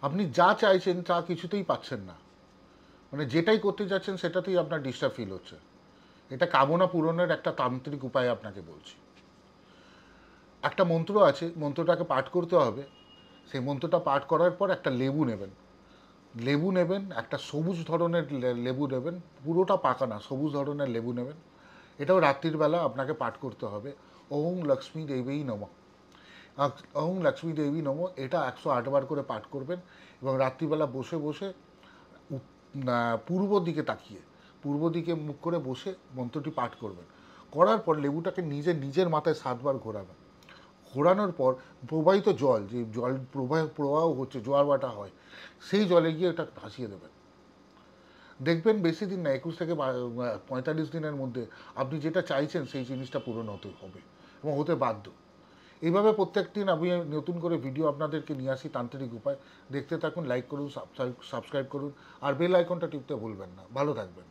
আপনি যা চাইছেন তা কিছুতেই পাচ্ছেন না, মানে যেটাই করতে যাচ্ছেন সেটাতেই আপনার ডিস্টার্ব ফিল হচ্ছে। এটা কামনা পূরণের একটা তান্ত্রিক উপায় আপনাকে বলছি। একটা মন্ত্র আছে, মন্ত্রটাকে পাঠ করতে হবে। সেই মন্ত্রটা পাঠ করার পর একটা লেবু নেবেন, লেবু নেবেন একটা সবুজ ধরনের লেবু নেবেন, পুরোটা পাকা না, সবুজ ধরনের লেবু নেবেন। এটাও রাত্রির বেলা আপনাকে পাঠ করতে হবে। ওং লক্ষ্মী দেবী নমঃ, ওং লক্ষ্মী দেবী নমঃ, এটা 108 বার করে পাঠ করবেন। এবং রাত্রিবেলা বসে বসে পূর্ব দিকে তাকিয়ে, পূর্ব দিকে মুখ করে বসে মন্ত্রটি পাঠ করবেন। করার পর লেবুটাকে নিজের মাথায় 7 বার ঘোরাবেন। ঘোরানোর পর প্রবাহিত জল, যে জল প্রবাহ হচ্ছে, জোয়ার ভাটা হয়, সেই জলে গিয়ে এটা ভাসিয়ে দেবেন। দেখবেন বেশি দিন না, 21 থেকে 45 দিনের মধ্যে আপনি যেটা চাইছেন সেই জিনিসটা পূরণ হতে হবে এবং হতে বাধ্য। এইভাবে প্রত্যেক দিন আমি নতুন করে ভিডিও আপনাদেরকে নিয়ে আসি তান্ত্রিক উপায়। দেখতে থাকুন, লাইক করুন, সাবস্ক্রাইব করুন, আর বেল আইকনটা টিপতে ভুলবেন না। ভালো থাকবেন।